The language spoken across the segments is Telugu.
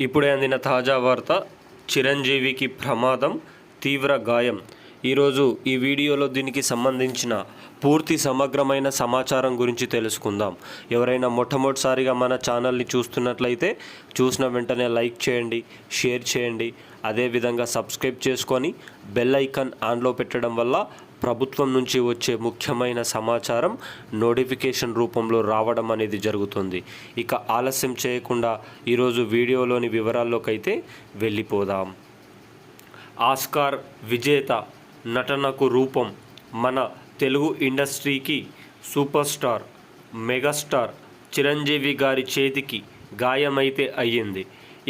ఇప్పుడే అందిన తాజా వార్త, చిరంజీవికి ప్రమాదం, తీవ్ర గాయం. ఈరోజు ఈ వీడియోలో దీనికి సంబంధించిన పూర్తి సమగ్రమైన సమాచారం గురించి తెలుసుకుందాం. ఎవరైనా మొట్టమొదటిసారిగా మన ఛానల్ని చూస్తున్నట్లయితే చూసిన వెంటనే లైక్ చేయండి, షేర్ చేయండి. అదేవిధంగా సబ్స్క్రైబ్ చేసుకొని బెల్ ఐకాన్ ఆన్లో పెట్టడం వల్ల ప్రభుత్వం నుంచి వచ్చే ముఖ్యమైన సమాచారం నోటిఫికేషన్ రూపంలో రావడం అనేది జరుగుతుంది. ఇక ఆలస్యం చేయకుండా ఈరోజు వీడియోలోని వివరాల్లోకి అయితే వెళ్ళిపోదాం. ఆస్కార్ విజేత నటనకు రూపం, మన తెలుగు ఇండస్ట్రీకి సూపర్ స్టార్ మెగాస్టార్ చిరంజీవి గారి చేతికి గాయమైతే అయ్యింది.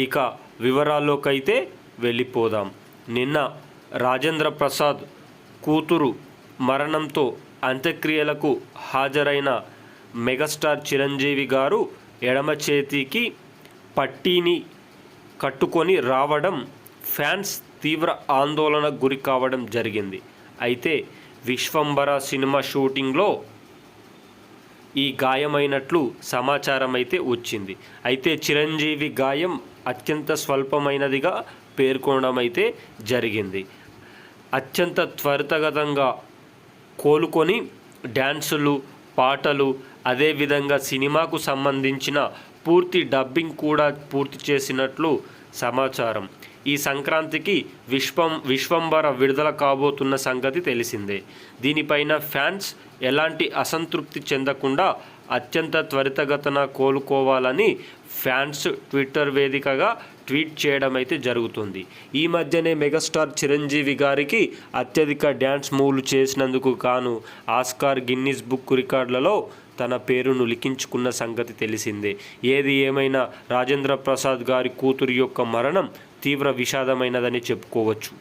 ఇక వివరాల్లోకైతే వెళ్ళిపోదాం. నిన్న రాజేంద్ర ప్రసాద్ కూతురు మరణంతో అంత్యక్రియలకు హాజరైన మెగాస్టార్ చిరంజీవి గారు ఎడమ చేతికి పట్టీని కట్టుకొని రావడం ఫ్యాన్స్ తీవ్ర ఆందోళనకు గురి కావడం జరిగింది. అయితే విశ్వంబర సినిమా షూటింగ్లో ఈ గాయమైనట్లు సమాచారం అయితే వచ్చింది. అయితే చిరంజీవి గాయం అత్యంత స్వల్పమైనదిగా పేర్కొనడం అయితే జరిగింది. అత్యంత త్వరితగతంగా కోలుకొని డ్యాన్సులు, పాటలు, అదేవిధంగా సినిమాకు సంబంధించిన పూర్తి డబ్బింగ్ కూడా పూర్తి చేసినట్లు సమాచారం. ఈ సంక్రాంతికి విశ్వంబర విడుదల కాబోతున్న సంగతి తెలిసిందే. దీనిపైన ఫ్యాన్స్ ఎలాంటి అసంతృప్తి చెందకుండా అత్యంత త్వరితగతన కోలుకోవాలని ఫ్యాన్స్ ట్విట్టర్ వేదికగా ట్వీట్ చేయడం అయితే జరుగుతుంది. ఈ మధ్యనే మెగాస్టార్ చిరంజీవి గారికి అత్యధిక డ్యాన్స్ మూవ్లు చేసినందుకు గాను ఆస్కార్ గిన్నిస్ బుక్ రికార్డులలో తన పేరును లిఖించుకున్న సంగతి తెలిసిందే. ఏది ఏమైనా రాజేంద్ర ప్రసాద్ గారి కూతురు యొక్క మరణం తీవ్ర విషాదమైనదని చెప్పుకోవచ్చు.